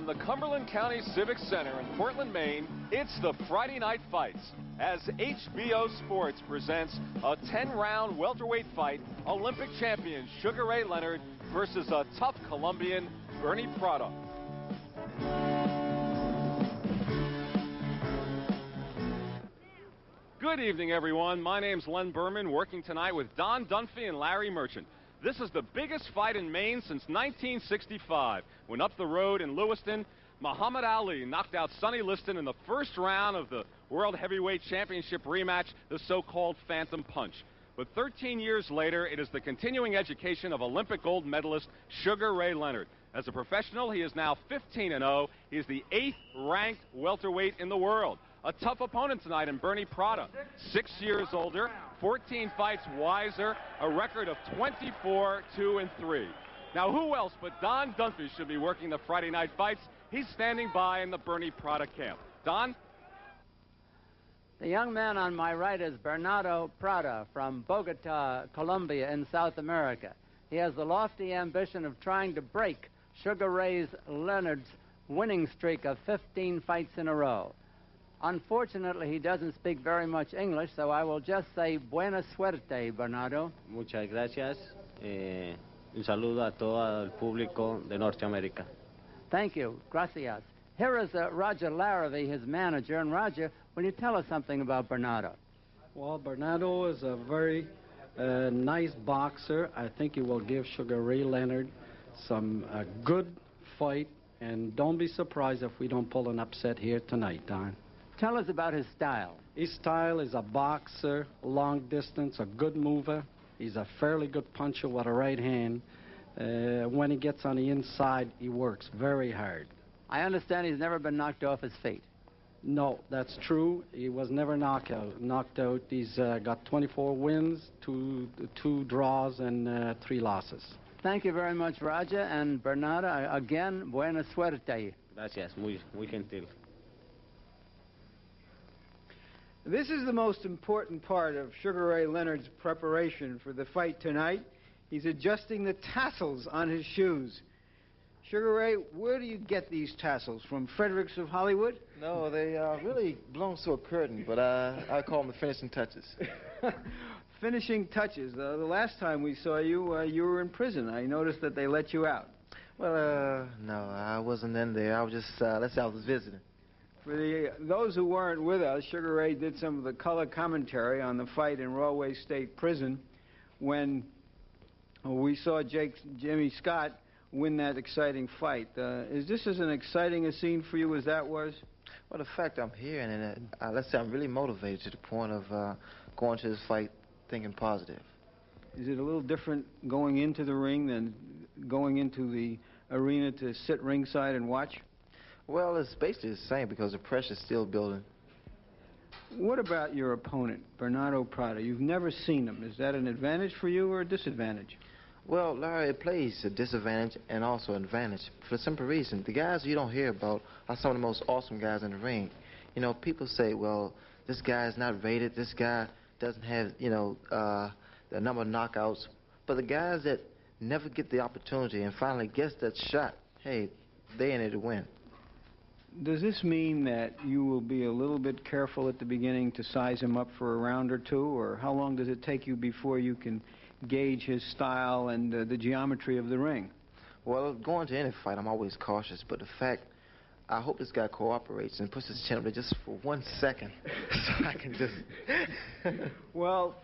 the Cumberland County Civic Center in Portland, Maine, it's the Friday Night Fights as HBO Sports presents a 10-round welterweight fight, Olympic champion Sugar Ray Leonard versus a tough Colombian, Bernie Prada. Good evening, everyone. My name's Len Berman, working tonight with Don Dunphy and Larry Merchant. This is the biggest fight in Maine since 1965, when up the road in Lewiston, Muhammad Ali knocked out Sonny Liston in the first round of the World Heavyweight Championship rematch, the so-called Phantom Punch. But 13 years later, it is the continuing education of Olympic gold medalist Sugar Ray Leonard. As a professional, he is now 15-0. He is the 8th-ranked welterweight in the world. A tough opponent tonight in Bernie Prada, 6 years older, 14 fights wiser, a record of 24-2-3. Now, who else but Don Dunphy should be working the Friday Night Fights? He's standing by in the Bernie Prada camp. Don? The young man on my right is Bernardo Prada from Bogota, Colombia in South America. He has the lofty ambition of trying to break Sugar Ray Leonard's winning streak of 15 fights in a row. Unfortunately, he doesn't speak very much English, so I will just say buena suerte, Bernardo. Muchas gracias. Un saludo a todo el público de Norteamérica. Thank you. Gracias. Here is Roger Larrabee, his manager. And Roger, will you tell us something about Bernardo? Well, Bernardo is a very nice boxer. I think he will give Sugar Ray Leonard some good fight, and don't be surprised if we don't pull an upset here tonight, Don. Tell us about his style. His style is a boxer, long distance, a good mover. He's a fairly good puncher with a right hand. When he gets on the inside, he works very hard. I understand he's never been knocked off his feet. No, that's true. He was never knocked out. He's got 24 wins, two draws, and 3 losses. Thank you very much, Roger. And Bernardo, again, buena suerte. Gracias, muy gentil. This is the most important part of Sugar Ray Leonard's preparation for the fight tonight. He's adjusting the tassels on his shoes. Sugar Ray, where do you get these tassels? From Fredericks of Hollywood? No, they really belong to a curtain, but I call them the finishing touches. Finishing touches. The last time we saw you, you were in prison. I noticed that they let you out. Well, no, I wasn't in there. I was just, let's say I was visiting. For those who weren't with us, Sugar Ray did some of the color commentary on the fight in Rahway State Prison when we saw Jimmy Scott win that exciting fight. Is this as an exciting a scene for you as that was? Well, the fact I'm here, and let's say I'm really motivated to the point of going to this fight thinking positive. Is it a little different going into the ring than going into the arena to sit ringside and watch? Well, it's basically the same because the pressure's still building. What about your opponent, Bernardo Prada? You've never seen him. Is that an advantage for you or a disadvantage? Well, Larry, it plays a disadvantage and also an advantage for the simple reason. The guys you don't hear about are some of the most awesome guys in the ring. You know, people say, well, this guy is not rated, this guy doesn't have, the number of knockouts. But the guys that never get the opportunity and finally gets that shot, hey, they in it to win. Does this mean that you will be a little bit careful at the beginning to size him up for a round or two, or how long does it take you before you can gauge his style and the geometry of the ring? Well, going to any fight, I'm always cautious, but the fact, I hope this guy cooperates and puts his chin up there just for 1 second so I can just... Well,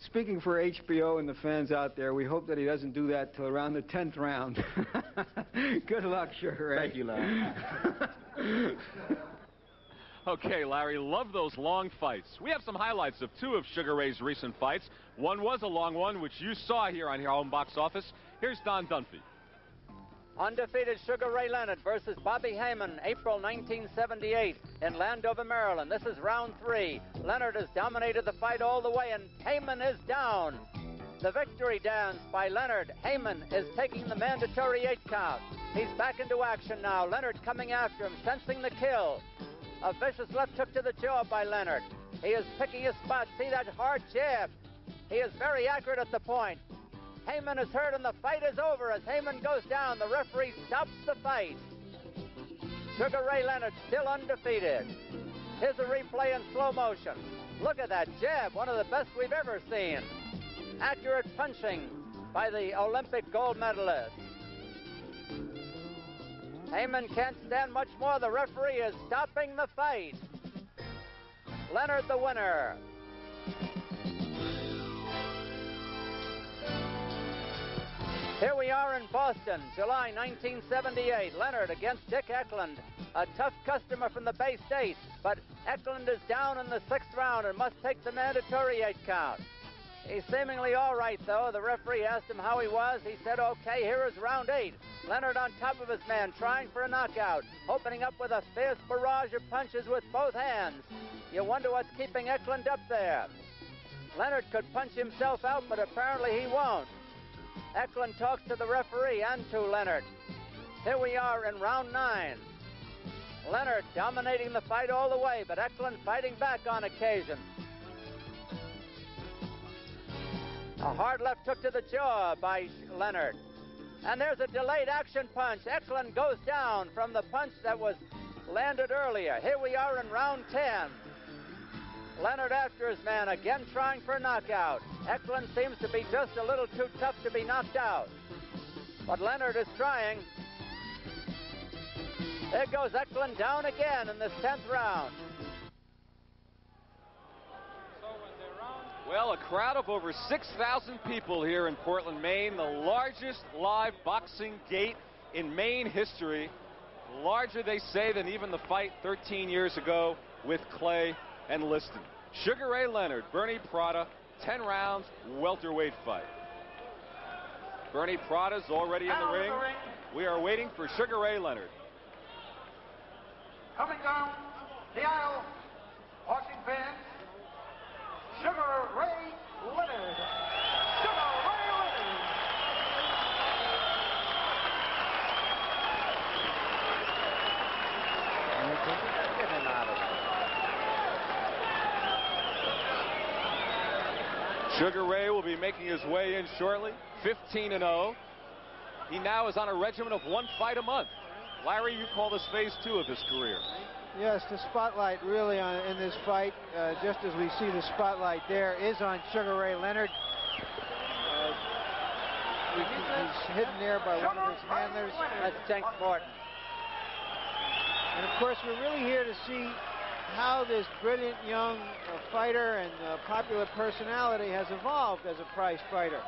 speaking for HBO and the fans out there, we hope that he doesn't do that till around the 10th round. Good luck, Sugar Ray. Thank you, Larry. Okay, Larry, love those long fights. We have some highlights of 2 of Sugar Ray's recent fights. One was a long one, which you saw here on your home box office. Here's Don Dunphy. Undefeated Sugar Ray Leonard versus Bobby Heyman, April 1978 in Landover, Maryland. This is round 3. Leonard has dominated the fight all the way, and Heyman is down. The victory dance by Leonard. Heyman is taking the mandatory 8 count. He's back into action now. Leonard coming after him, sensing the kill. A vicious left hook to the jaw by Leonard. He is picking his spot. See that hard jab? He is very accurate at the point. Heyman is hurt and the fight is over as Heyman goes down. The referee stops the fight. Sugar Ray Leonard still undefeated. Here's a replay in slow motion. Look at that jab, one of the best we've ever seen. Accurate punching by the Olympic gold medalist. Heyman can't stand much more. The referee is stopping the fight. Leonard the winner. Here we are in Boston, July 1978. Leonard against Dick Eklund. A tough customer from the Bay State, but Eklund is down in the 6th round and must take the mandatory 8 count. He's seemingly all right, though. The referee asked him how he was. He said, okay, here is round 8. Leonard on top of his man, trying for a knockout, opening up with a fierce barrage of punches with both hands. You wonder what's keeping Eklund up there. Leonard could punch himself out, but apparently he won't. Eklund talks to the referee and to Leonard. Here we are in round 9. Leonard dominating the fight all the way, but Eklund fighting back on occasion. A hard left hook to the jaw by Leonard. And there's a delayed action punch. Eklund goes down from the punch that was landed earlier. Here we are in round 10. Leonard after his man, again trying for a knockout. Eklund seems to be just a little too tough to be knocked out. But Leonard is trying. There goes Eklund down again in this 10th round. Well, a crowd of over 6,000 people here in Portland, Maine, the largest live boxing gate in Maine history. Larger, they say, than even the fight 13 years ago with Clay and Liston. Sugar Ray Leonard, Bernie Prada, 10 rounds, welterweight fight. Bernie Prada's already in the ring. We are waiting for Sugar Ray Leonard. Coming down the aisle, watching fans, Sugar Ray Leonard. Sugar Ray Leonard. Get him out of there. Sugar Ray will be making his way in shortly, 15-0. He now is on a regimen of 1 fight a month. Larry, you call this phase 2 of his career. Yes, the spotlight really in this fight, just as we see the spotlight there, is on Sugar Ray Leonard. He's hidden there by one of his handlers. That's Jenks Morton. And of course, we're really here to see how this brilliant young fighter and popular personality has evolved as a prize fighter.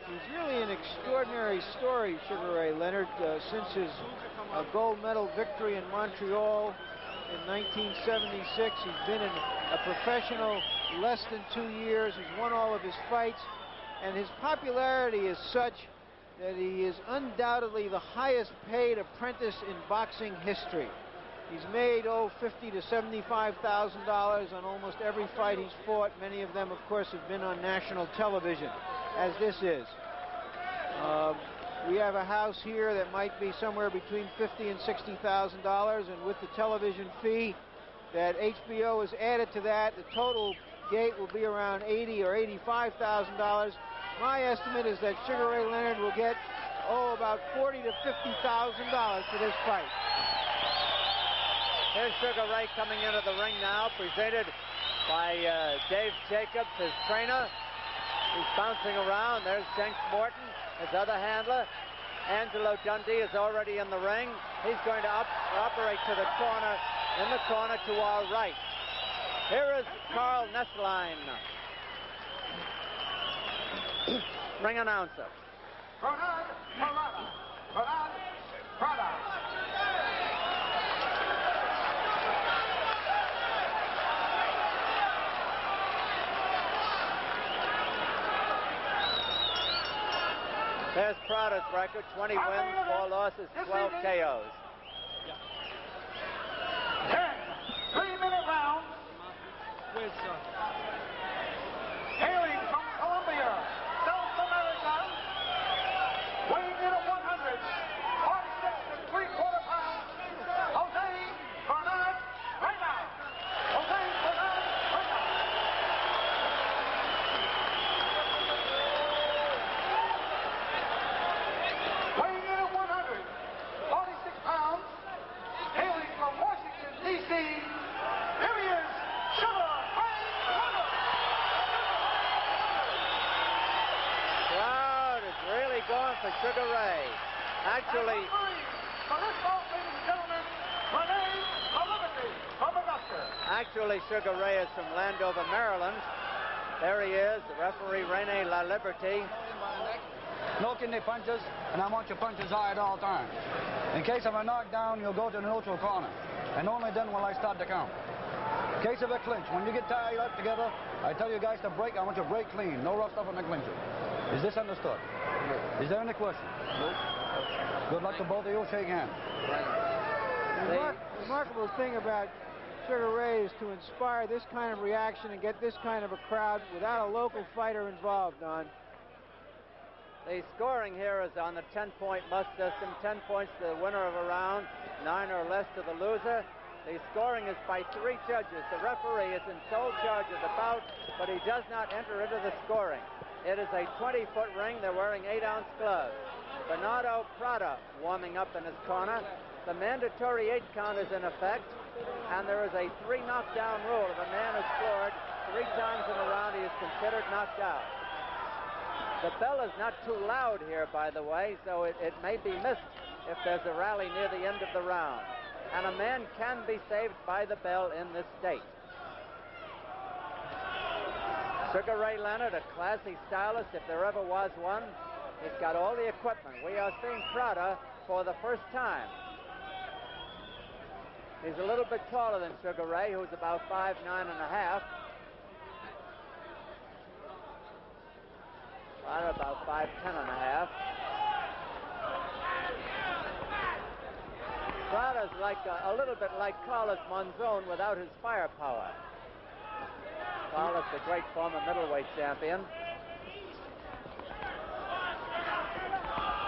He's really an extraordinary story, Sugar Ray Leonard, since his gold medal victory in Montreal in 1976. He's been a professional less than 2 years. He's won all of his fights, and his popularity is such that he is undoubtedly the highest paid apprentice in boxing history. He's made, $50,000 to $75,000 on almost every fight he's fought. Many of them, of course, have been on national television, as this is. We have a house here that might be somewhere between $50,000 and $60,000, and with the television fee that HBO has added to that, the total gate will be around $80,000 or $85,000. My estimate is that Sugar Ray Leonard will get, about $40,000 to $50,000 for this fight. Here's Sugar Ray coming into the ring now, presented by Dave Jacobs, his trainer. He's bouncing around. There's Jenks Morton, his other handler. Angelo Dundee is already in the ring. He's going to operate to the corner, in the corner to our right. Here is Carl Nesslein, ring announcer. Bernardo Prada. Bernardo Prada. There's Prada's record, 20 wins, 4 losses, 12 KOs. 10 3-minute rounds. Hailing from Colombia, South America, weighing in at 146 3/4 pounds, Jose Bernard Prada. Jose Bernard Prada. Weighing in at 146 pounds. for Sugar Ray. Actually, For this bout, ladies and gentlemen, Renee Liberty of Augusta. Actually, Sugar Ray is from Landover, Maryland. There he is, the referee, Rene La Liberty. No kidney punches, and I want your punches high at all times. In case of a knockdown, you'll go to the neutral corner, and only then will I start the count. In case of a clinch, when you get tied up together, I tell you guys to break. I want you to break clean. No rough stuff on the clincher. Is this understood? Is there any question? Nope. Good luck to both of you. Shake hands. The remarkable thing about Sugar Ray is to inspire this kind of reaction and get this kind of a crowd without a local fighter involved, Don. The scoring here is on the 10-point must system. 10 points to the winner of a round, 9 or less to the loser. The scoring is by 3 judges. The referee is in sole charge of the bout, but he does not enter into the scoring. It is a 20-foot ring. They're wearing 8-ounce gloves. Bernardo Prada warming up in his corner. The mandatory 8 count is in effect, and there is a 3 knockdown rule. If a man is floored 3 times in a round, he is considered knocked out. The bell is not too loud here, by the way, so it may be missed if there's a rally near the end of the round. And a man can be saved by the bell in this state. Sugar Ray Leonard, a classy stylist if there ever was one. He's got all the equipment. We are seeing Prada for the first time. He's a little bit taller than Sugar Ray, who's about 5'9 and a half. Prada about 5'10 and a half. Prada's like a little bit like Carlos Monzon without his firepower. Carlos, the great former middleweight champion.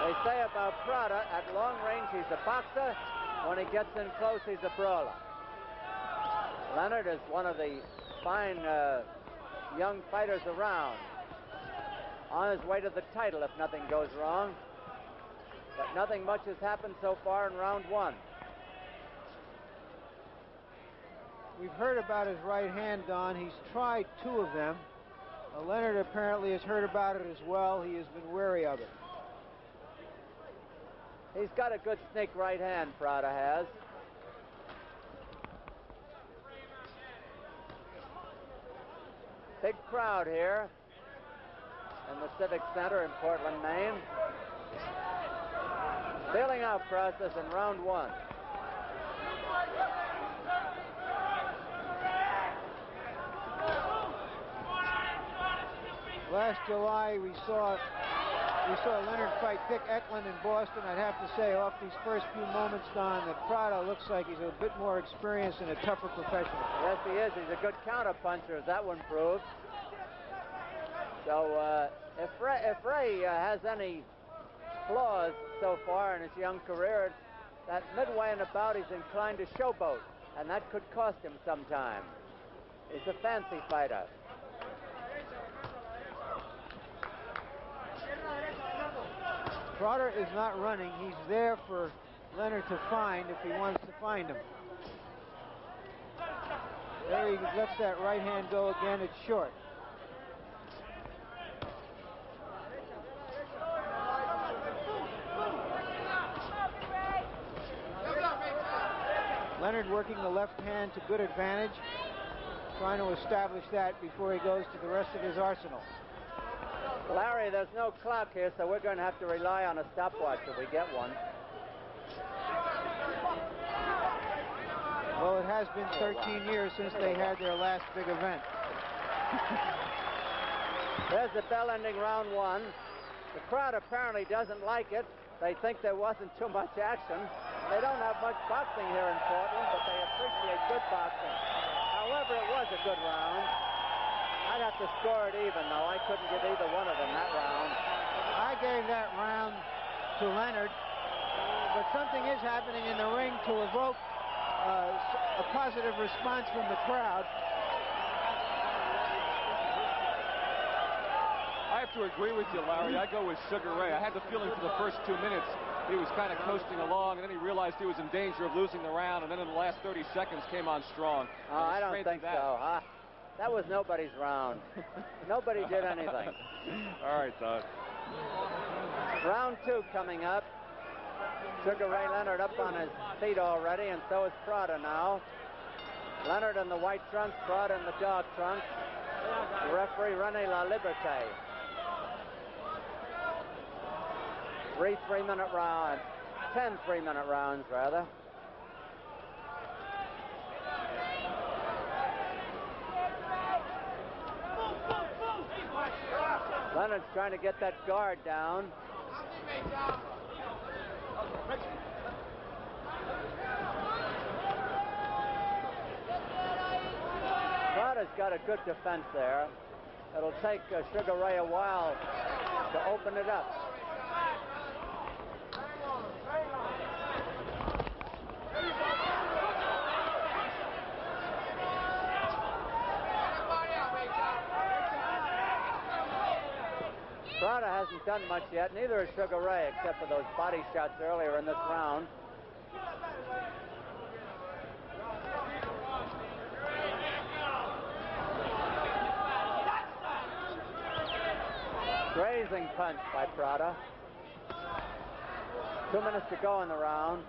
They say about Prada, at long range he's a boxer. When he gets in close, he's a brawler. Leonard is one of the fine young fighters around. On his way to the title if nothing goes wrong. But nothing much has happened so far in round 1. We've heard about his right hand, Don. He's tried 2 of them. Leonard apparently has heard about it as well. He has been wary of it. He's got a good sneak right hand, Prada has. Big crowd here in the Civic Center in Portland, Maine. Feeling out process in round 1. Last July, we saw Leonard fight Dick Eklund in Boston. I'd have to say, off these first few moments, Don, that Prada looks like he's a bit more experienced and a tougher professional. Yes, he is. He's a good counter-puncher, as that one proves. So, if Ray has any flaws so far in his young career, that midway and about he's inclined to showboat, and that could cost him sometime. He's a fancy fighter. Prada is not running. He's there for Leonard to find if he wants to find him. There he lets that right hand go again. It's short. Leonard working the left hand to good advantage, trying to establish that before he goes to the rest of his arsenal. Larry, there's no clock here, so we're going to have to rely on a stopwatch if we get one. Well, it has been 13 years since they had their last big event. There's the bell ending round 1. The crowd apparently doesn't like it. They think there wasn't too much action. They don't have much boxing here in Portland, but they appreciate good boxing. However, it was a good round. I'd have to score it even, though. I couldn't give either one of them that round. I gave that round to Leonard, but something is happening in the ring to evoke a positive response from the crowd. I have to agree with you, Larry. I go with Sugar Ray. I had the feeling for the first 2 minutes he was kind of coasting along, and then he realized he was in danger of losing the round, and then in the last 30 seconds came on strong. I don't think so. That was nobody's round. Nobody did anything. All right, Todd. Round 2 coming up. Sugar Ray Leonard up on his feet already, and so is Prada now. Leonard in the white trunks, Prada in the dark trunks. The referee, René La Liberté. 3 3-minute rounds. 10 3-minute rounds, rather. Leonard's trying to get that guard down. Prada's got a good defense there. It'll take Sugar Ray a while to open it up. Prada hasn't done much yet, neither has Sugar Ray, except for those body shots earlier in this round. Grazing punch by Prada. 2 minutes to go in the round.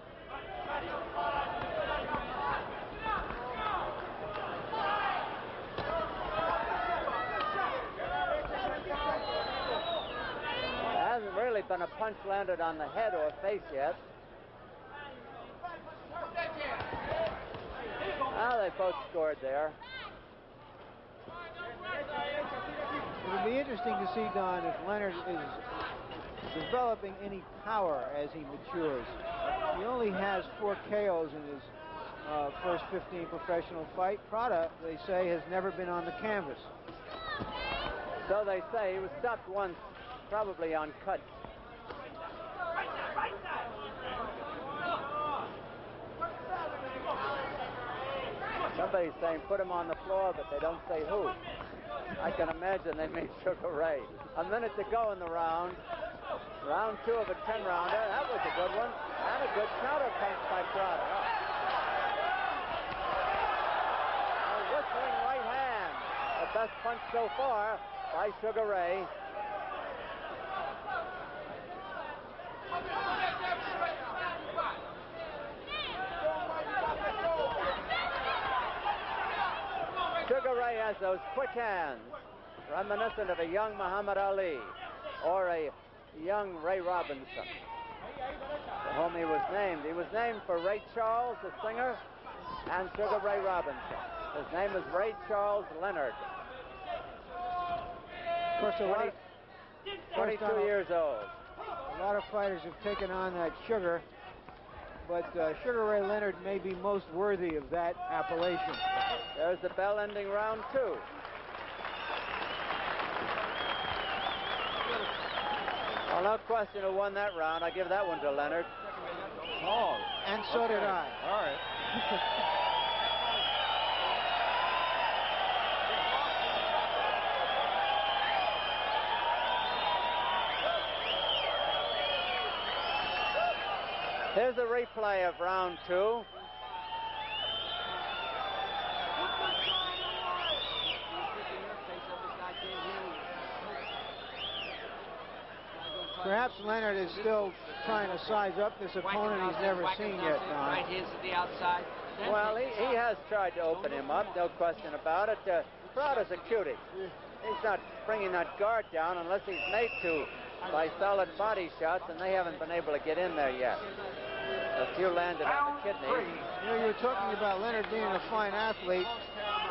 Hasn't really been a punch landed on the head or face yet. Well, they both scored there. It'll be interesting to see, Don, if Leonard is developing any power as he matures. He only has 4 KOs in his first 15 professional fight. Prada, they say, has never been on the canvas. So they say. He was stopped once, probably on cuts. Somebody's saying put him on the floor, but they don't say who. I can imagine they mean Sugar Ray. A minute to go in the round. Round 2 of a 10-rounder. That was a good one. And a good counter punch by Prada. A whistling right hand. The best punch so far by Sugar Ray. Sugar Ray has those quick hands, reminiscent of a young Muhammad Ali or a young Ray Robinson, for whom he was named. He was named for Ray Charles, the singer, and Sugar Ray Robinson. His name is Ray Charles Leonard. Of course, 22 years old. A lot of fighters have taken on that Sugar, but Sugar Ray Leonard may be most worthy of that appellation. There's the bell ending round 2. Well, no question who won that round. I give that one to Leonard. Oh, and so did I. All right. Here's a replay of round 2. Perhaps Leonard is still trying to size up this opponent he's never seen yet, Don. Right hands to the outside. Well, he has tried to open him up, no question about it. Prada's a cutie. He's not bringing that guard down unless he's made to by solid body shots, and they haven't been able to get in there yet. A few landed on the kidney. You know, you were talking about Leonard being a fine athlete.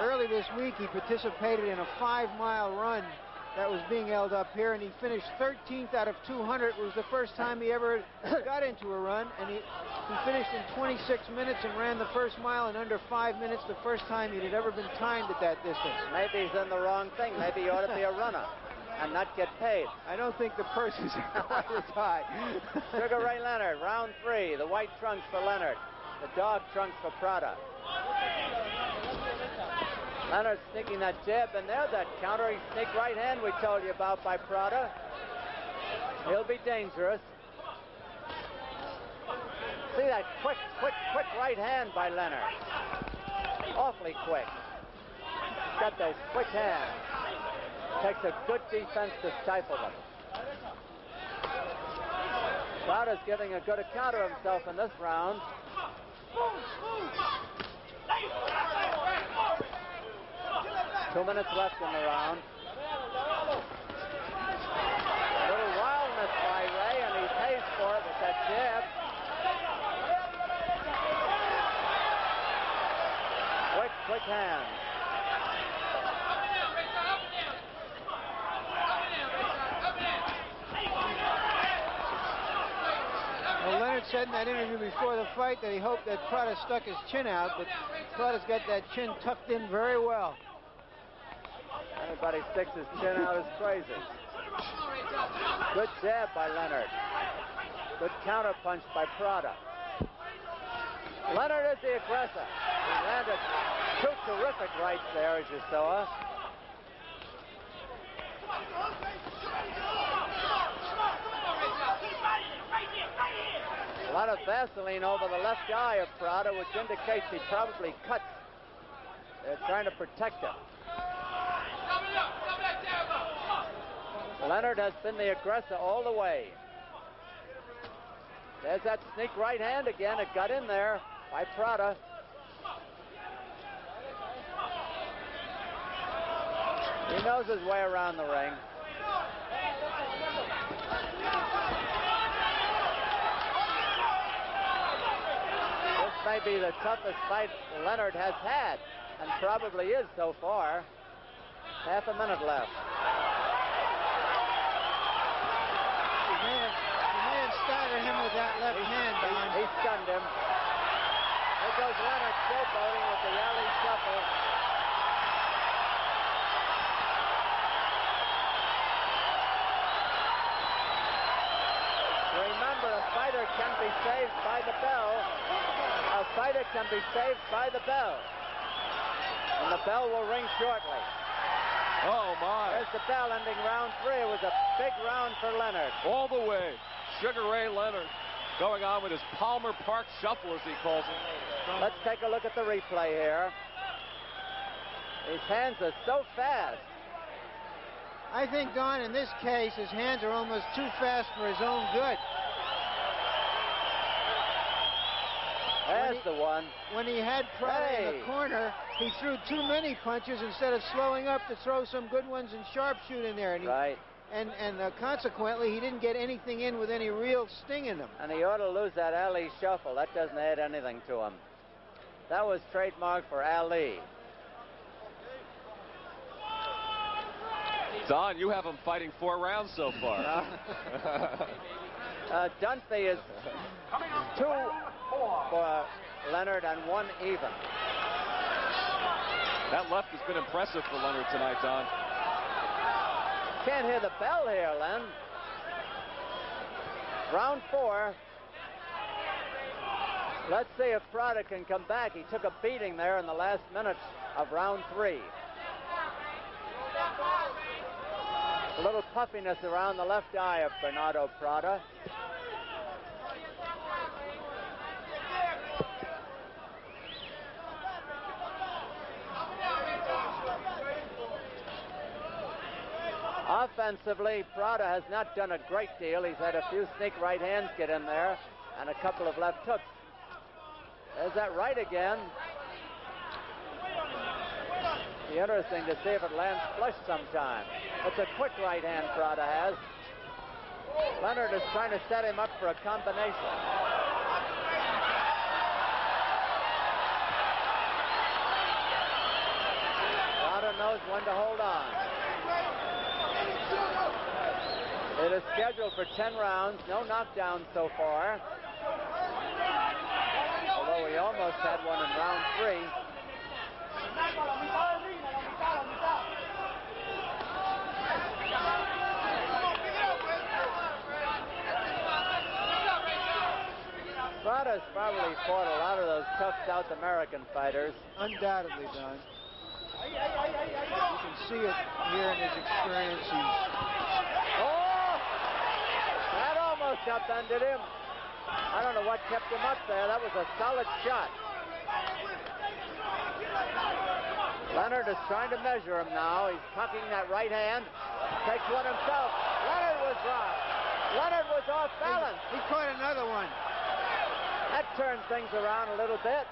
Early this week, he participated in a 5-mile run that was being held up here, and he finished 13th out of 200. It was the first time he ever got into a run, and he finished in 26 minutes and ran the first mile in under 5 minutes, the first time he had ever been timed at that distance. Maybe he's in the wrong thing. Maybe he ought to be a runner and not get paid. I don't think the purse is quite as high. Sugar Ray Leonard, round 3. The white trunks for Leonard. The dark trunks for Prada. Leonard sneaking that jab, and there's that counter. He sneaked right hand we told you about by Prada. He'll be dangerous. See that quick right hand by Leonard. Awfully quick. He's got those quick hands. Takes a good defense to stifle them. Prada's giving a good account of himself in this round. 2 minutes left in the round. A little wildness by Ray, and he pays for it with that jab. Quick hands. Well, Leonard said in that interview before the fight that he hoped that Prada stuck his chin out, but Prada's got that chin tucked in very well. Anybody sticks his chin out is crazy. Good jab by Leonard. Good counter punch by Prada. Leonard is the aggressor. He landed two terrific rights there, as you saw. A lot of Vaseline over the left eye of Prada, which indicates he probably cuts. They're trying to protect him. Leonard has been the aggressor all the way. There's that sneak right hand again. It got in there by Prada. He knows his way around the ring. This may be the toughest fight Leonard has had, and probably is so far. Half a minute left. He may have staggered him with that left hand, Don. He stunned him. There goes Leonard showboating with the alley shuffle. Remember, a fighter can be saved by the bell. A fighter can be saved by the bell. And the bell will ring shortly. Oh, my. There's the bell ending round 3. It was a big round for Leonard. All the way. Sugar Ray Leonard going on with his Palmer Park shuffle, as he calls it. Let's take a look at the replay here. His hands are so fast. I think, Don, in this case, his hands are almost too fast for his own good. That's the one. When he had Prada in the corner, he threw too many punches instead of slowing up to throw some good ones and sharpshoot in there. And right. And consequently, he didn't get anything in with any real sting in them. And he ought to lose that alley shuffle. That doesn't add anything to him. That was trademarked for Ali. Don, you have him fighting 4 rounds so far. Dunphy is 2 for Leonard and 1 even. That left has been impressive for Leonard tonight, Don. Can't hear the bell here, Len. Round 4. Let's see if Prada can come back. He took a beating there in the last minutes of round 3. A little puffiness around the left eye of Bernardo Prada. Offensively, Prada has not done a great deal. He's had a few sneak right hands get in there and a couple of left hooks. There's that right again. Be interesting to see if it lands flush sometime. It's a quick right hand Prada has. Leonard is trying to set him up for a combination. Prada knows when to hold on. It is scheduled for 10 rounds, no knockdowns so far. Although we almost had one in round 3. Prada's probably fought a lot of those tough South American fighters. Undoubtedly, Don. You can see it here in his experience. Oh! That almost upended him. I don't know what kept him up there. That was a solid shot. Leonard is trying to measure him now. He's cocking that right hand. Takes one himself. Leonard was dropped. Leonard was off balance. He caught another one. That turned things around a little bit.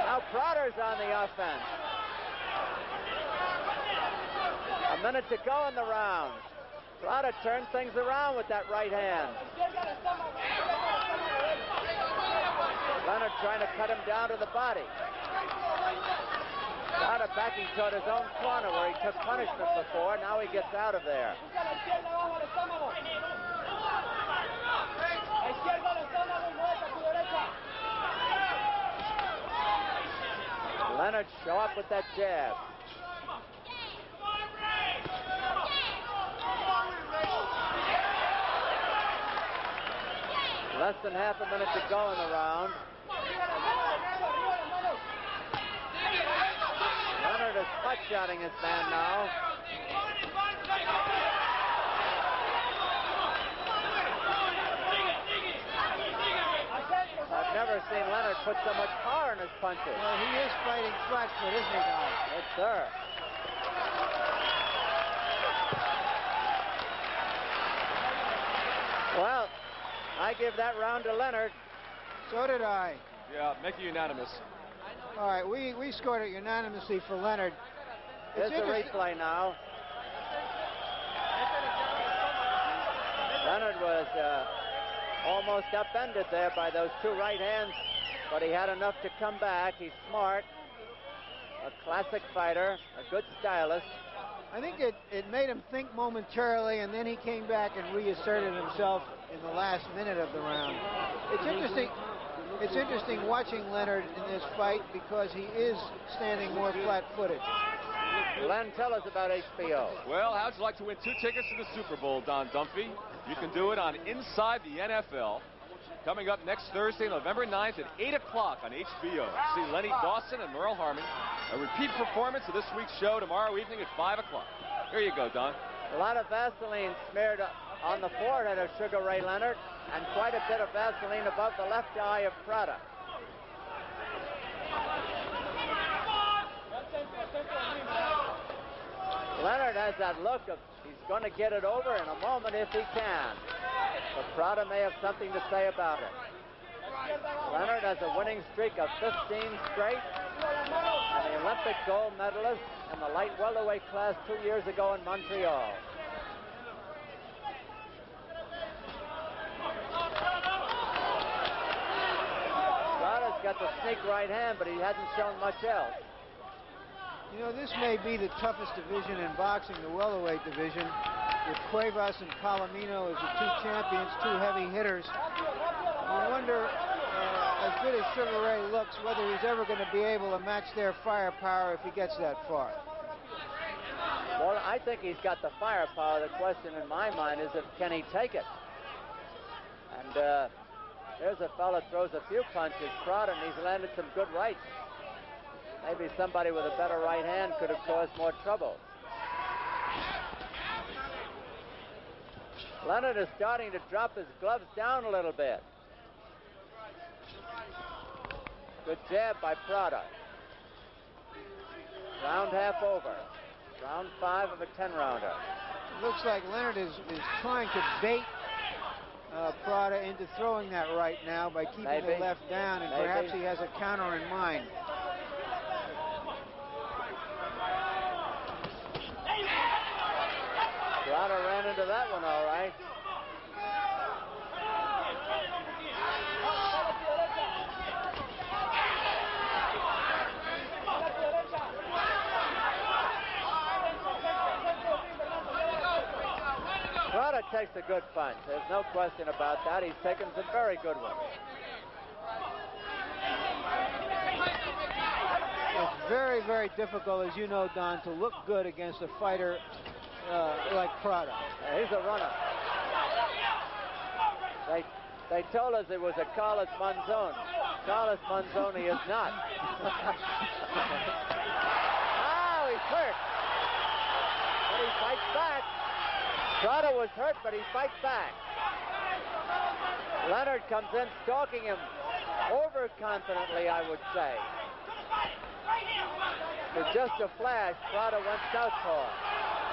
Now Prada's on the offense. A minute to go in the round. Prada turned things around with that right hand. Leonard trying to cut him down to the body. Prada backing toward his own corner where he took punishment before. Now he gets out of there. Leonard show up with that jab. Less than half a minute to go in the round. Leonard is pot-shotting his man now. I've never seen Leonard put so much power in his punches. Well, he is fighting flat-foot, isn't he, Don? Yes, sir. Well, I give that round to Leonard. So did I. Yeah, make it unanimous. All right, we scored it unanimously for Leonard. Here's the replay now. Leonard was almost upended there by those two right hands, but he had enough to come back. He's smart, a classic fighter, a good stylist. I think it made him think momentarily, and then he came back and reasserted himself in the last minute of the round. It's interesting watching Leonard in this fight because he is standing more flat-footed. Len, tell us about HBO. Well, how'd you like to win 2 tickets to the Super Bowl, Don Dunphy? You can do it on Inside the NFL. Coming up next Thursday, November 9th at 8 o'clock on HBO. See Lenny Dawson and Merle Harmon. A repeat performance of this week's show tomorrow evening at 5 o'clock. Here you go, Don. A lot of Vaseline smeared on the forehead of Sugar Ray Leonard, and quite a bit of Vaseline above the left eye of Prada. Leonard has that look of he's going to get it over in a moment if he can. But Prada may have something to say about it. Leonard has a winning streak of 15 straight, and the Olympic gold medalist in the light welterweight class 2 years ago in Montreal. Prada's got the sneak right hand, but he hasn't shown much else. You know, this may be the toughest division in boxing, the welterweight division, with Cuevas and Palomino as the two champions, two heavy hitters. You wonder, as good as Sugar Ray looks, whether he's ever going to be able to match their firepower if he gets that far. Well, I think he's got the firepower. The question in my mind is, can he take it? And there's a fella throws a few punches, Prada, and he's landed some good rights. Maybe somebody with a better right hand could have caused more trouble. Leonard is starting to drop his gloves down a little bit. Good jab by Prada. Round half over. Round 5 of a 10-rounder. Looks like Leonard is trying to bait Prada into throwing that right now by keeping the left down, and perhaps he has a counter in mind. Prada ran into that one all right. Prada takes a good punch. There's no question about that. He's taken some very good ones. It's very, very difficult, as you know, Don, to look good against a fighter like Prada. He's a runner. They told us it was a Carlos Monzon. Carlos Monzoni is not. Oh, he's hurt. But he fights back. Prada was hurt, but he fights back. Leonard comes in stalking him overconfidently, I would say. With just a flash, Prada went southpaw.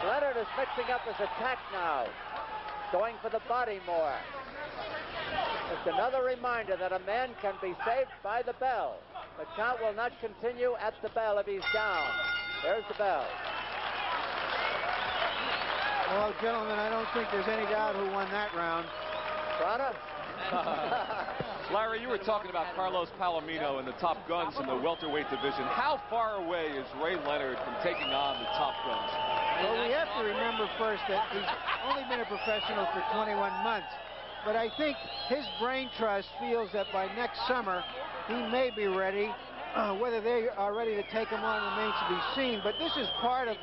Leonard is mixing up his attack now. going for the body more. It's another reminder that a man can be saved by the bell. The count will not continue at the bell if he's down. There's the bell. Well, gentlemen, I don't think there's any doubt who won that round. Prada? Larry, you were talking about Carlos Palomino and the top guns in the welterweight division. How far away is Ray Leonard from taking on the top guns? Well, we have to remember first that he's only been a professional for 21 months. But I think his brain trust feels that by next summer, he may be ready. Whether they are ready to take him on remains to be seen. But this is part of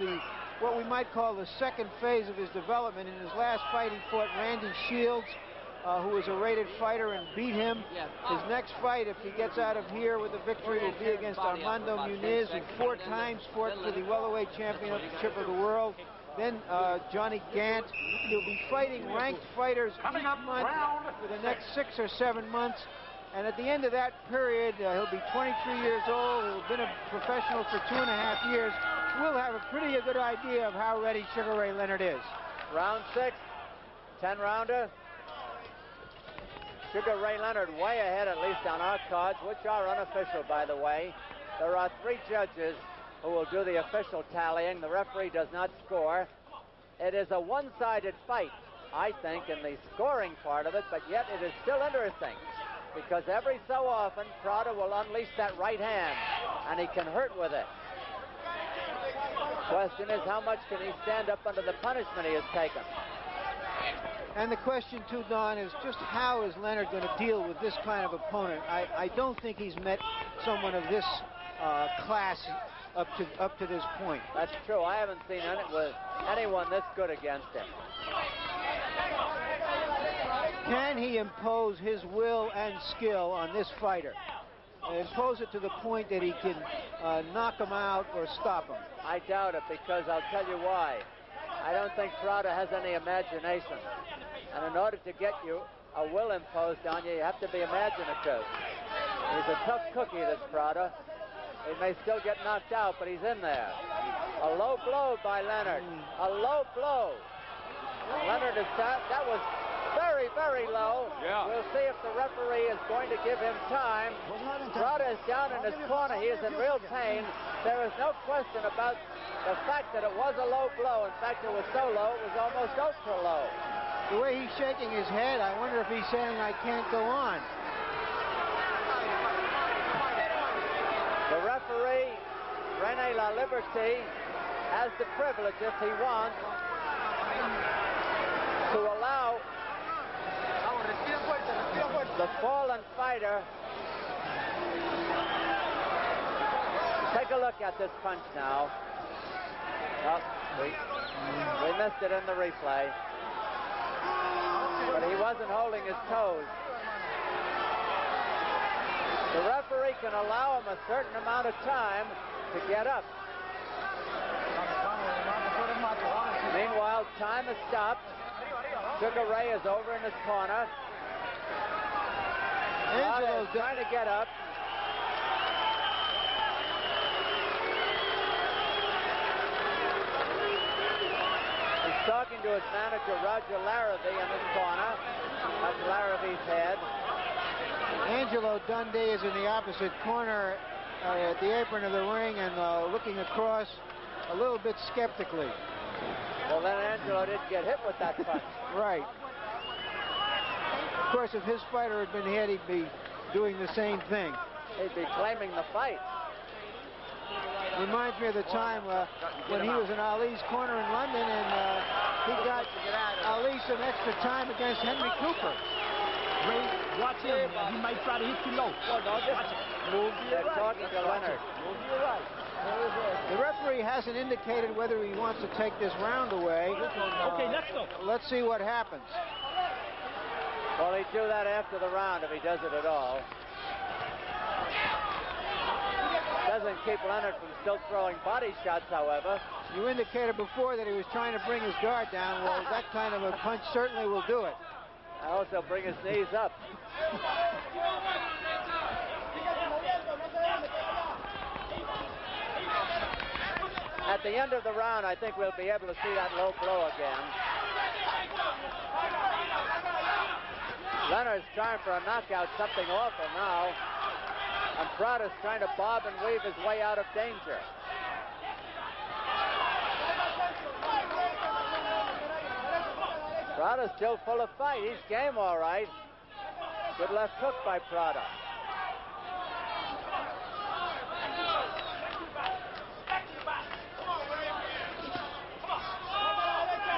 what we might call the second phase of his development. In his last fight, he fought Randy Shields, who was a rated fighter, and beat him. His next fight, if he gets out of here with a victory, will be against Armando Muniz, who 4 times fought for the welterweight championship of the world. Then Johnny Gant. He'll be fighting ranked fighters each month for the next 6 or 7 months. And at the end of that period, he'll be 23 years old. He'll have been a professional for 2.5 years. We'll have a pretty good idea of how ready Sugar Ray Leonard is. Round 6, 10-rounder. Sugar Ray Leonard way ahead, at least on our cards, which are unofficial, by the way. There are 3 judges who will do the official tallying. The referee does not score. It is a one-sided fight, I think, in the scoring part of it, but yet it is still interesting because every so often Prada will unleash that right hand, and he can hurt with it. Question is, how much can he stand up under the punishment he has taken? And the question, too, Don, is just how is Leonard going to deal with this kind of opponent? I don't think he's met someone of this class up to this point. That's true. I haven't seen anyone this good against him. Can he impose his will and skill on this fighter? Impose it to the point that he can knock him out or stop him? I doubt it, because I'll tell you why. I don't think Prada has any imagination. And in order to get you a will imposed on you, you have to be imaginative. He's a tough cookie, this Prada. He may still get knocked out, but he's in there. A low blow by Leonard. A low blow. Leonard is down. That was very, very low. Yeah. We'll see if the referee is going to give him time. Prada is down in his corner. He is in real pain. There is no question about the fact that it was a low blow. In fact, it was so low, it was almost ultra low. The way he's shaking his head, I wonder if he's saying, I can't go on. The referee, Rene La Liberté, has the privilege, if he wants, to allow the fallen fighter. Take a look at this punch now. Oh, we missed it in the replay. But he wasn't holding his toes. The referee can allow him a certain amount of time to get up. Meanwhile, time has stopped. Sugar Ray is over in his corner. Angelo's trying to get up. He's talking to his manager, Roger Larrabee, in his corner. That's Larrabee's head. Angelo Dundee is in the opposite corner at the apron of the ring and looking across a little bit skeptically. Well, then Angelo didn't get hit with that punch. Right. Of course, if his fighter had been hit, he'd be doing the same thing. He'd be claiming the fight. Reminds me of the time when he was in Ali's corner in London, and he got Ali some extra time against Henry Cooper. Ray, watch him. He might try to hit you low. Move to your right. Talking to Leonard. Move to your right. The referee hasn't indicated whether he wants to take this round away. Okay, let's go. Let's see what happens. Well, he'd do that after the round if he does it at all. Doesn't keep Leonard from still throwing body shots, however. You indicated before that he was trying to bring his guard down. Well, that kind of a punch certainly will do it. Also bring his knees up. At the end of the round, I think we'll be able to see that low blow again. Leonard's trying for a knockout, something awful now. And Prada's trying to bob and weave his way out of danger. Prada's still full of fight. He's game all right. Good left hook by Prada.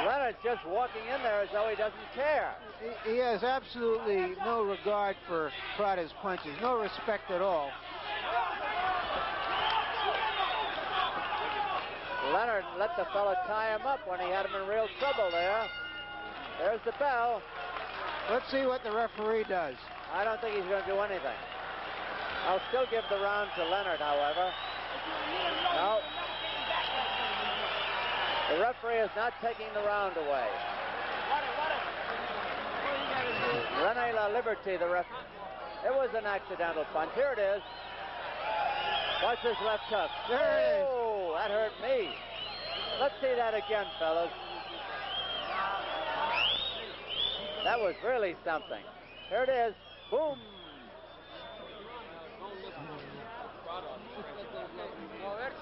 Leonard's just walking in there as though he doesn't care. He has absolutely no regard for Prada's punches, no respect at all. Leonard let the fella tie him up when he had him in real trouble there. There's the bell. Let's see what the referee does. I don't think he's going to do anything. I'll still give the round to Leonard, however. No. The referee is not taking the round away. Rene La Liberté, the referee. It was an accidental punch. Here it is. Watch his left hook. There it is. Oh, that hurt me. Let's see that again, fellas. That was really something. Here it is. Boom.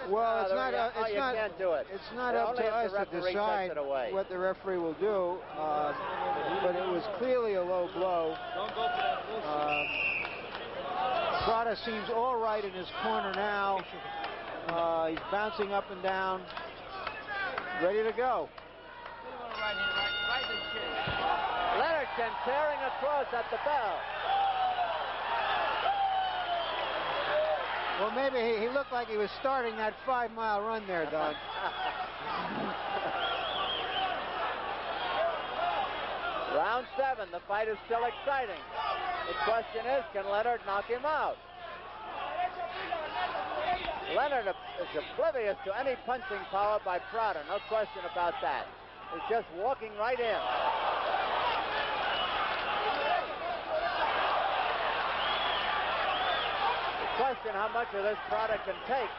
Well, it's not. You can't do it. It's not It up only to if us the to referee decide takes it away. what the referee will do. But it was clearly a low blow. Prada seems all right in his corner now. He's bouncing up and down, ready to go. Leonard tearing across at the bell. Well, maybe he looked like he was starting that 5-mile run there, Don. Round 7. The fight is still exciting. The question is, can Leonard knock him out? Leonard is oblivious to any punching power by Prada. No question about that. He's just walking right in. Question how much of this Prada can take.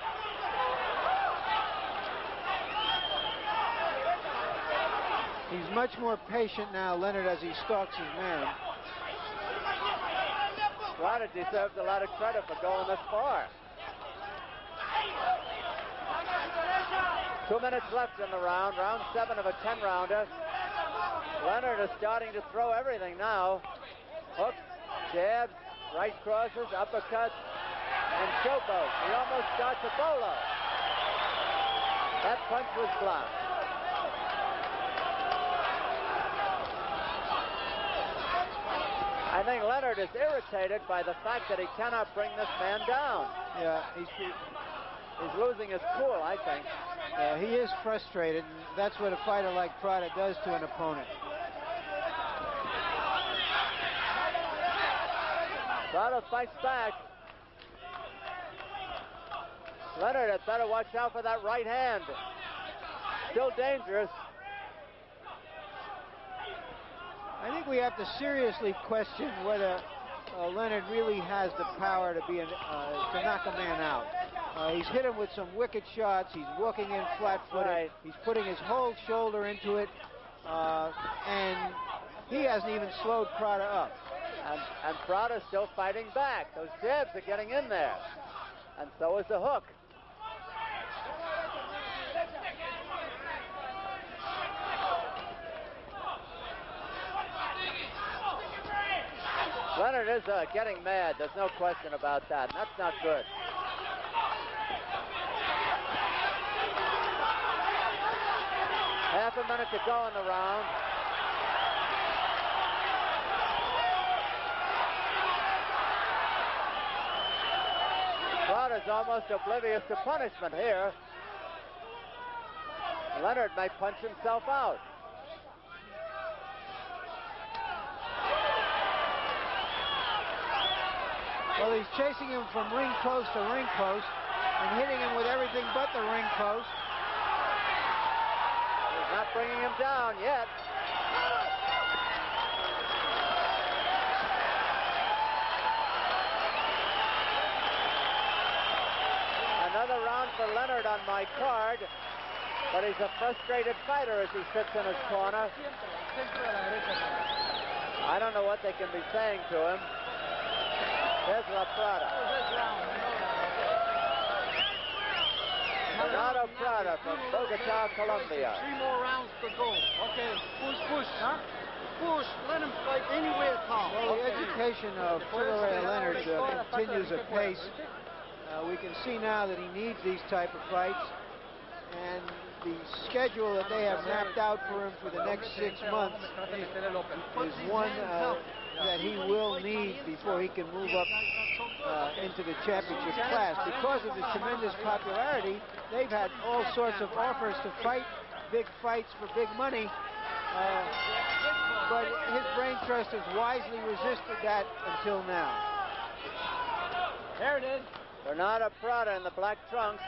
He's much more patient now, Leonard, as he stalks his man. Prada deserves a lot of credit for going this far. 2 minutes left in the round. Round 7 of a 10-rounder. Leonard is starting to throw everything now. Hooks, jabs, right crosses, uppercuts, and showboat. He almost starts a bolo. That punch was blocked. I think Leonard is irritated by the fact that he cannot bring this man down. Yeah, he's losing his cool, I think. Yeah, he is frustrated, and that's what a fighter like Prada does to an opponent. Prada fights back. Leonard had better watch out for that right hand. Still dangerous. I think we have to seriously question whether Leonard really has the power to knock a man out. He's hit him with some wicked shots. He's walking in flat-footed. Right. He's putting his whole shoulder into it, and he hasn't even slowed Prada up. And Prada's still fighting back. Those jabs are getting in there. And so is the hook. Leonard is getting mad. There's no question about that. And that's not good. Half a minute to go in the round. Prada's almost oblivious to punishment here. Leonard may punch himself out. Well, he's chasing him from ring post to ring post and hitting him with everything but the ring post. He's not bringing him down yet. Another round for Leonard on my card, but he's a frustrated fighter as he sits in his corner. I don't know what they can be saying to him. Here's La Prada. Bernardo Prada from Bogota, Colombia. 3 more rounds to go. Okay, push, huh? Push, let him fight any way it comes. Well, the education of Sugar Ray Leonard continues apace. We can see now that he needs these type of fights, and the schedule that they have mapped out for him for the next 6 months is one that he will need before he can move up into the championship class. Because of the tremendous popularity, they've had all sorts of offers to fight big fights for big money, but his brain trust has wisely resisted that until now. There it is. Bernardo Prada in the black trunks.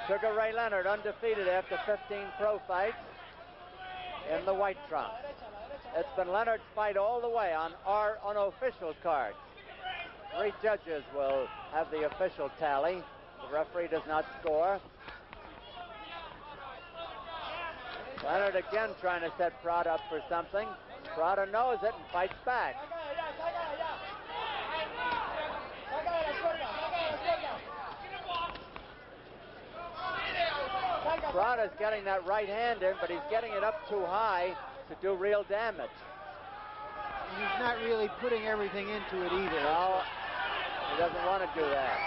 Sugar Ray Leonard undefeated after 15 pro fights in the white trunks. It's been Leonard's fight all the way on our unofficial card. 3 judges will have the official tally. The referee does not score. Leonard again trying to set Prada up for something. Prada knows it and fights back. Prada's getting that right hand in, but he's getting it up too high to do real damage. He's not really putting everything into it either. No, he doesn't want to do that.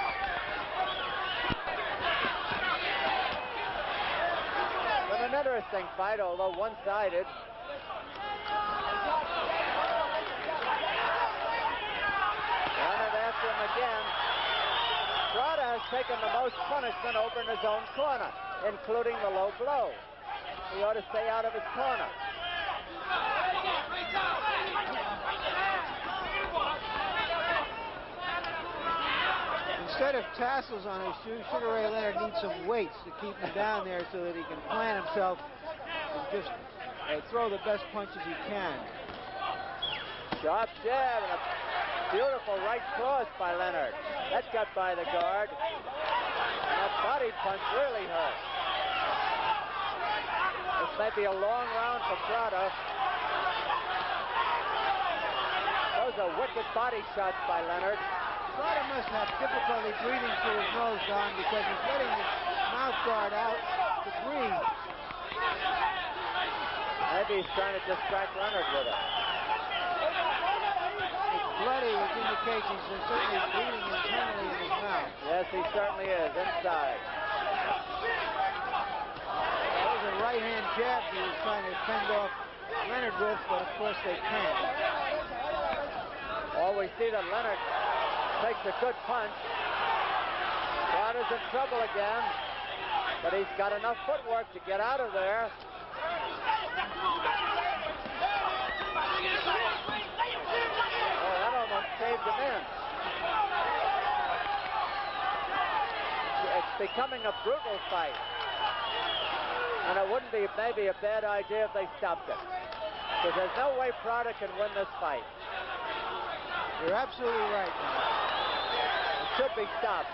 Been an interesting fight, although one-sided. Leonard after him again. Prada has taken the most punishment over in his own corner, including the low blow. He ought to stay out of his corner. Instead of tassels on his shoes, Sugar Ray Leonard needs some weights to keep him down there so that he can plant himself and just throw the best punches he can. Sharp jab and a beautiful right cross by Leonard. That got by the guard. And that body punch really hurt. This may be a long round for Prada. Those are wicked body shots by Leonard. Prada must have difficulty breathing through his nose, Don, because he's letting his mouth guard out to breathe. Maybe he's trying to distract Leonard with it. It's bloody, which indicates he's certainly bleeding internally in his mouth. Yes, he certainly is, inside. Those are right-hand jabs he was trying to fend off Leonard with, but of course they can't. Oh, we see that Leonard takes a good punch. Prada's in trouble again, but he's got enough footwork to get out of there. Oh, that almost caved him in. It's becoming a brutal fight. And it wouldn't be maybe a bad idea if they stopped it. Because there's no way Prada can win this fight. You're absolutely right, man. It should be stopped.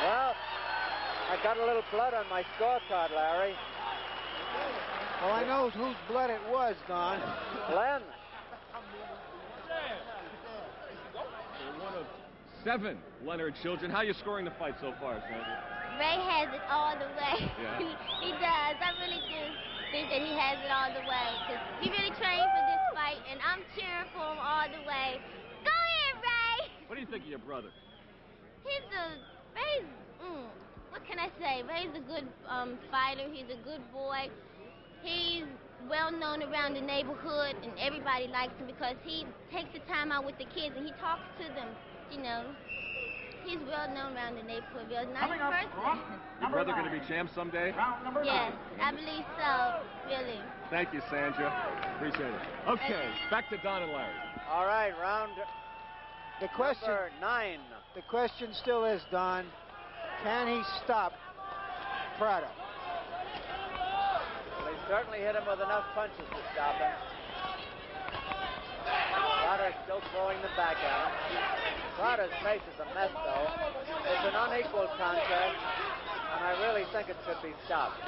Well, I got a little blood on my scorecard, Larry. Well, I know whose blood it was, Don. Glenn. 7 Leonard children. How are you scoring the fight so far, Sandra? Ray has it all the way. Yeah. He does. I really do think that he has it all the way. Because he really trained for this fight, and I'm cheering for him all the way. Go ahead, Ray! What do you think of your brother? What can I say? Ray's a good fighter. He's a good boy. He's well known around the neighborhood, and everybody likes him because he takes the time out with the kids, and he talks to them. You know, he's well known around the neighborhood. Real nice person. Your brother going to be champ someday? Yes, I believe so, really. Thank you, Sandra. Appreciate it. Okay, back to Don and Larry. All right, round The question, number 9. the question still is, Don, can he stop Prada? Well, he certainly hit him with enough punches to stop him. Prada's still throwing the back at him. Prada's face is a mess, though. It's an unequal contest, and I really think it should be stopped.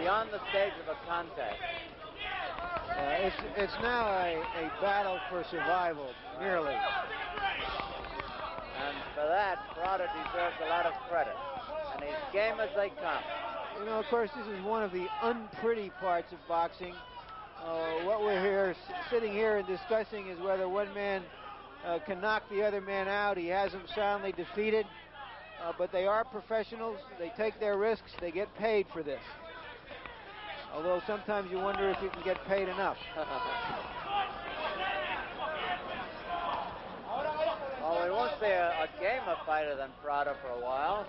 Beyond the stage of a contest. It's now a battle for survival, merely. And for that, Prada deserves a lot of credit. And he's game as they come. You know, of course, this is one of the unpretty parts of boxing. What we're here, sitting here and discussing is whether one man can knock the other man out. He has him soundly defeated. But they are professionals. They take their risks. They get paid for this. Although sometimes you wonder if you can get paid enough. Well, we won't see a gamer fighter than Prada for a while.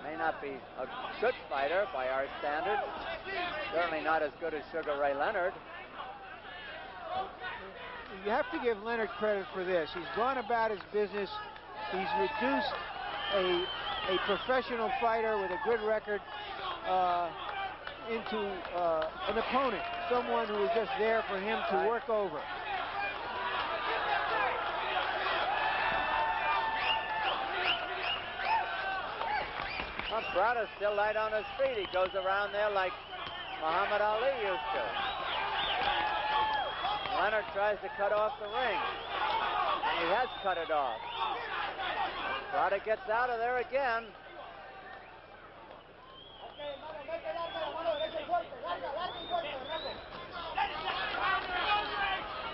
May not be a good fighter by our standards. Certainly not as good as Sugar Ray Leonard. You have to give Leonard credit for this. He's gone about his business. He's reduced a professional fighter with a good record into an opponent, someone who is just there for him to work over. Well, Prada's still light on his feet. He goes around there like Muhammad Ali used to. Leonard tries to cut off the ring, and he has cut it off. Prada gets out of there again.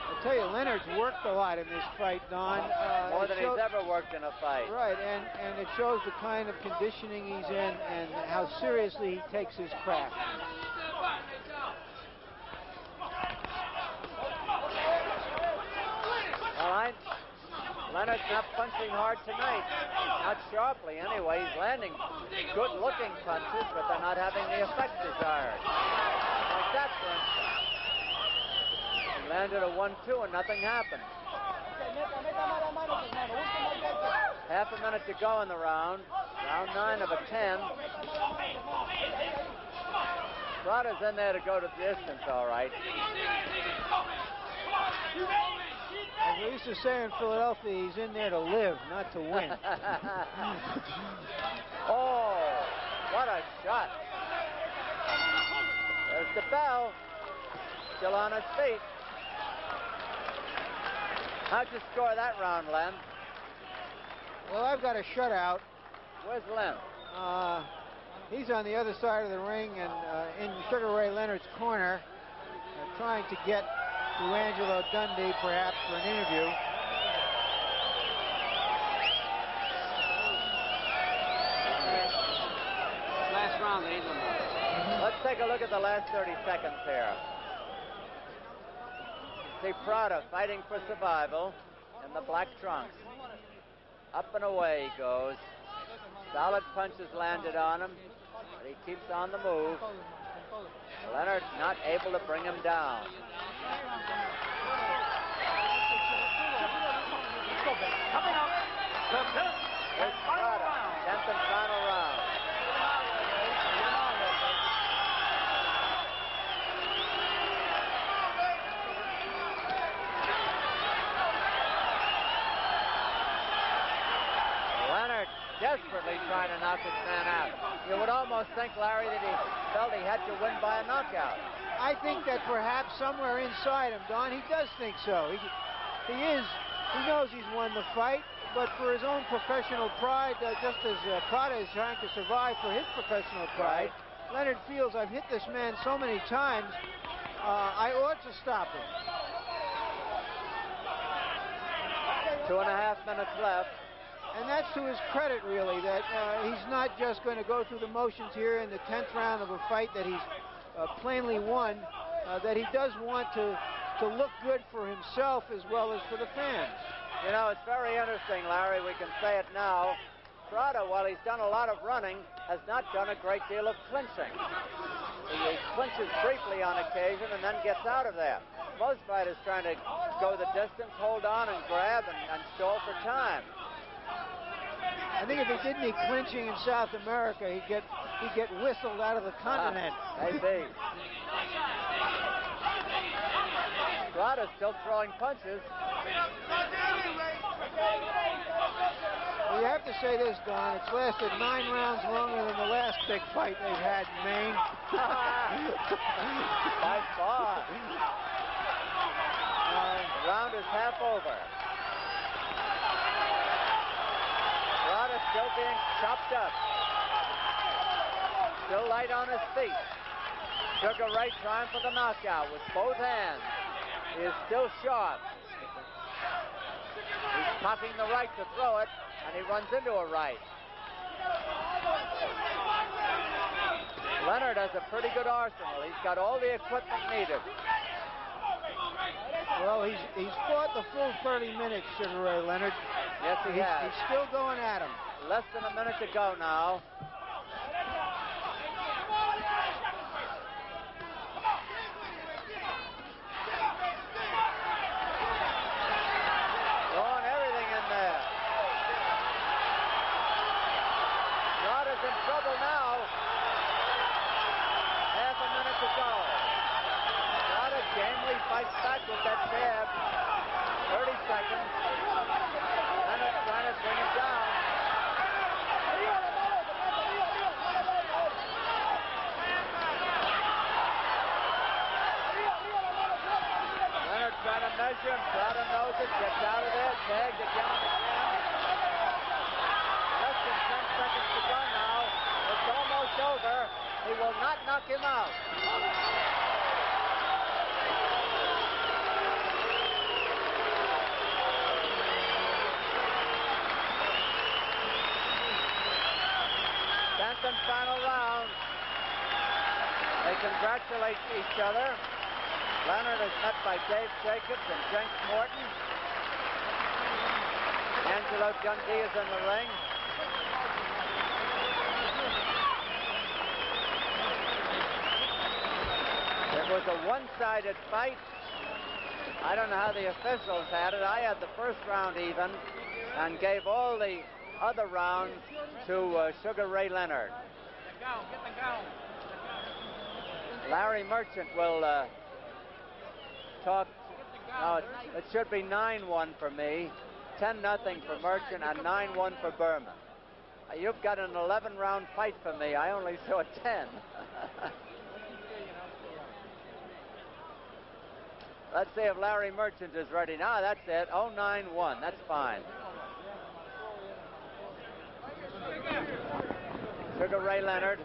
I tell you, Leonard's worked a lot in this fight, Don. More than he's ever worked in a fight. Right, and it shows the kind of conditioning he's in and how seriously he takes his craft. Well, Leonard's not punching hard tonight. Not sharply, anyway. He's landing good-looking punches, but they're not having the effect desired. Like that, for instance. He landed a 1-2 and nothing happened. Half a minute to go in the round. Round 9 of a 10. Prada's in there to go to distance, all right. As we used to say in Philadelphia, he's in there to live, not to win. Oh, what a shot. There's the bell. Still on his feet. How'd you score that round, Len? Well, I've got a shutout. Where's Len? He's on the other side of the ring and in Sugar Ray Leonard's corner, trying to get to Angelo Dundee, perhaps, for an interview. Last round, ladies and gentlemen. Let's take a look at the last 30 seconds here. See Prada fighting for survival in the black trunks. Up and away he goes. Solid punches landed on him, but he keeps on the move. Leonard not able to bring him down. Coming up, the 10th and final round. 10th and final round. Leonard desperately trying to knock his man out. You would almost think, Larry, that he felt he had to win by a knockout. I think that perhaps somewhere inside him, Don, he does think so. He knows he's won the fight, but for his own professional pride, just as Prada is trying to survive for his professional pride, Leonard feels, I've hit this man so many times, I ought to stop him. 2.5 minutes left. And that's to his credit, really, that he's not just going to go through the motions here in the 10th round of a fight that he's plainly won, that he does want to look good for himself as well as for the fans. You know, it's very interesting, Larry. We can say it now. Prada, while he's done a lot of running, has not done a great deal of clinching. He clinches briefly on occasion and then gets out of there. Most fighters trying to go the distance, hold on and grab and stall for time. I think if he did any clinching in South America, he'd get whistled out of the continent. Maybe. Prada's still throwing punches. Well, you have to say this, Don. It's lasted 9 rounds longer than the last big fight they've had in Maine. By far. The round is half over. Prada still being chopped up. Still light on his feet. Sugar Ray trying for the knockout with both hands. He is still sharp. He's cocking the right to throw it, and he runs into a right. Leonard has a pretty good arsenal. He's got all the equipment needed. Well, he's fought the full 30 minutes, Sugar Ray Leonard. Yes, he has. He's still going at him. Less than a minute to go now. Throwing everything in there. Prada's in trouble now. Half a minute to go. Prada gamely fights back with that jab. 30 seconds. Leonard trying to bring him down. Leonard trying to measure him. Prada knows it. Gets out of there. Tagged again and again. Less than 10 seconds to go now. It's almost over. He will not knock him out. Tenth and final round. They congratulate each other. Leonard is met by Dave Jacobs and Jenks Morton. Angelo Dundee is in the ring. It was a one-sided fight. I don't know how the officials had it. I had the first round even and gave all the other rounds to Sugar Ray Leonard. Larry Merchant will talk. No, it should be 9-1 for me, 10-0 for Merchant, and 9-1 for Berman. You've got an 11-round fight for me. I only saw 10. Let's see if Larry Merchant is ready. Now that's it. 0-9-1. That's fine. Sugar Ray Leonard.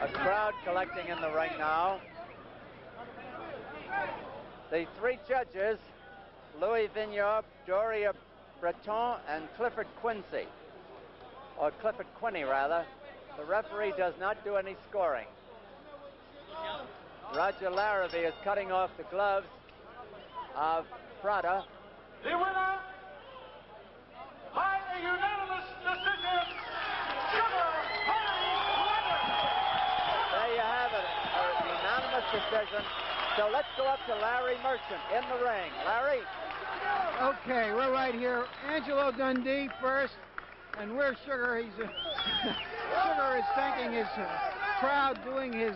A crowd collecting in the ring now. The three judges, Louis Vignard, Doria Breton, and Clifford Quincy. Or Clifford Quinney, rather. The referee does not do any scoring. Roger Larrabee is cutting off the gloves of Prada. The winner, by a unanimous decision, Sugar Ray Leonard. There you have it, a unanimous decision. So let's go up to Larry Merchant in the ring. Larry? Okay, we're right here. Angelo Dundee first, and we're Sugar. Sugar is thanking his crowd, doing his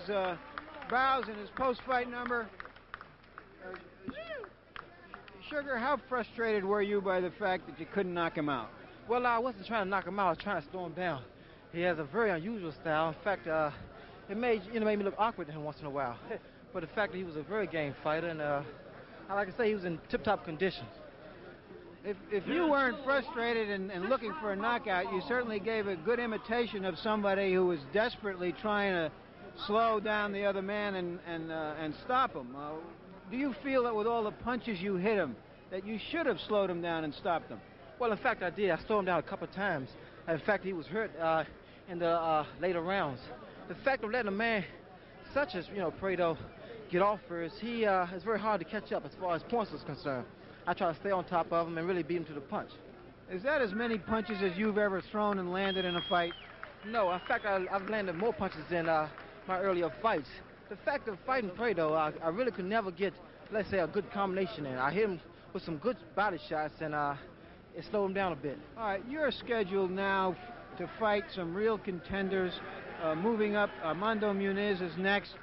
bows in his post-fight number. Sugar, how frustrated were you by the fact that you couldn't knock him out? Well, I wasn't trying to knock him out. I was trying to slow him down. He has a very unusual style. In fact, it made me look awkward to him once in a while. But the fact that he was a very game fighter, and I like to say he was in tip-top condition. If you weren't frustrated and looking for a knockout, you certainly gave a good imitation of somebody who was desperately trying to slow down the other man and stop him. Do you feel that with all the punches you hit him, that you should have slowed him down and stopped him? Well, in fact, I did. I slowed him down a couple of times. In fact, he was hurt in the later rounds. The fact of letting a man such as, Prado get off first, it's very hard to catch up as far as points is concerned. I try to stay on top of him and really beat him to the punch. Is that as many punches as you've ever thrown and landed in a fight? No, in fact, I've landed more punches than my earlier fights. The fact of fighting Prado, I really could never get, let's say, a good combination in. I hit him with some good body shots, and it slowed him down a bit. All right, you're scheduled now to fight some real contenders. Moving up, Armando Muniz is next.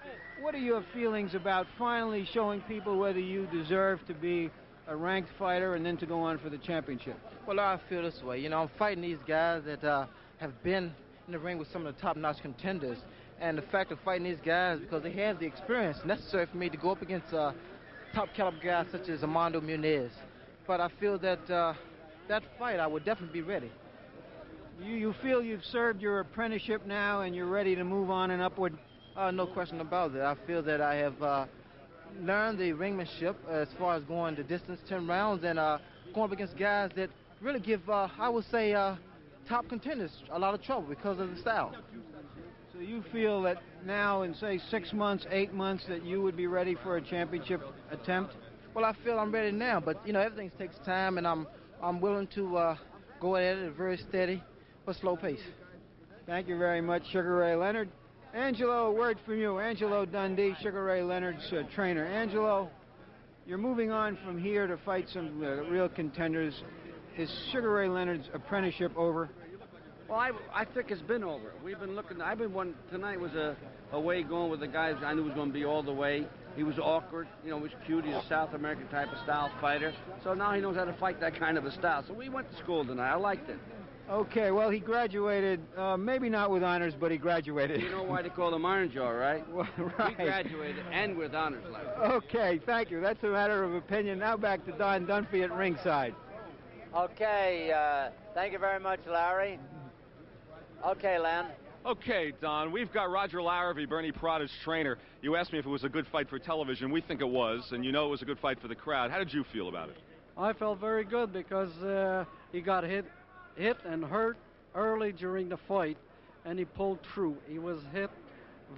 What are your feelings about finally showing people whether you deserve to be a ranked fighter and then to go on for the championship? Well, I feel this way. You know, I'm fighting these guys that have been in the ring with some of the top-notch contenders. And the fact of fighting these guys because they have the experience necessary for me to go up against top-caliber guys such as Armando Muniz. But I feel that that fight, I would definitely be ready. You feel you've served your apprenticeship now and you're ready to move on and upward? No question about it. I feel that I have learned the ringmanship as far as going the distance, 10 rounds, and going up against guys that really give, I would say, top contenders a lot of trouble because of the style. So you feel that now in, say, 6 months, 8 months, that you would be ready for a championship attempt? Well, I feel I'm ready now, but, you know, everything takes time, and I'm willing to go at it at a very steady but slow pace. Thank you very much, Sugar Ray Leonard. Angelo, a word from you. Angelo Dundee, Sugar Ray Leonard's trainer. Angelo, you're moving on from here to fight some real contenders. Is Sugar Ray Leonard's apprenticeship over? Well, I think it's been over. We've been looking. Tonight was a way going with the guys I knew was going to be all the way. He was awkward, you know, he was cute. He's a South American type of style fighter. So now he knows how to fight that kind of a style. So we went to school tonight. I liked it. Okay, well, he graduated, maybe not with honors, but he graduated. You know why they call him Orange, all right? Well, right. He graduated and with honors, Larry. Okay, thank you. That's a matter of opinion. Now back to Don Dunphy at ringside. Okay, thank you very much, Larry. Okay, Len. Okay, Don, we've got Roger Larrabee, Bernie Prada's trainer. You asked me if it was a good fight for television. We think it was, and you know it was a good fight for the crowd. How did you feel about it? I felt very good because he got hit and hurt early during the fight, and he pulled through. He was hit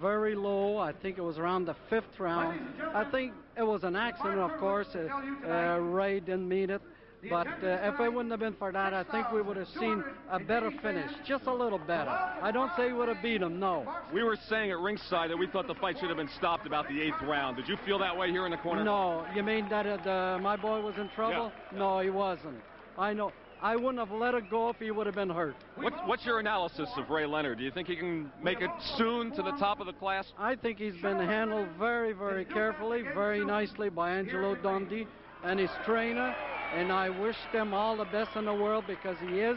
very low. I think it was around the 5th round. I think it was an accident, of course. Ray didn't mean it. But if it wouldn't have been for that, I think we would have seen a better finish, just a little better. I don't say we would have beat him, no. We were saying at ringside that we thought the fight should have been stopped about the 8th round. Did you feel that way here in the corner? No. You mean that my boy was in trouble? Yeah. No, he wasn't. I know. I wouldn't have let it go if he would have been hurt. What's your analysis of Ray Leonard? Do you think he can make it soon to the top of the class? I think he's been handled very, very carefully, very nicely by Angelo Dundee and his trainer. And I wish them all the best in the world because he is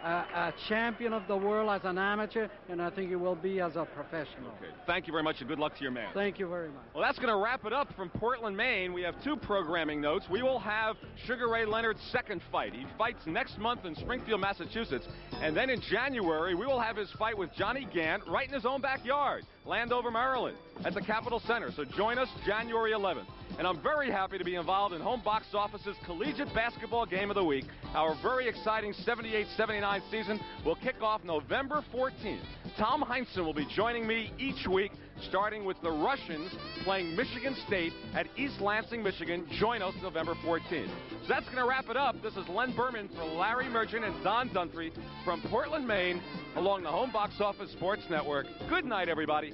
a champion of the world as an amateur, and I think he will be as a professional. Okay. Thank you very much, and good luck to your man. Thank you very much. Well, that's going to wrap it up from Portland, Maine. We have 2 programming notes. We will have Sugar Ray Leonard's second fight. He fights next month in Springfield, Massachusetts. And then in January, we will have his fight with Johnny Gant right in his own backyard, Landover, Maryland, at the Capitol Center. So join us January 11th. And I'm very happy to be involved in Home Box Office's Collegiate Basketball Game of the Week. Our very exciting 78-79 season will kick off November 14th. Tom Heinsohn will be joining me each week, starting with the Russians playing Michigan State at East Lansing, Michigan. Join us November 14th. So that's going to wrap it up. This is Len Berman for Larry Merchant and Don Dunphy from Portland, Maine, along the Home Box Office Sports Network. Good night, everybody.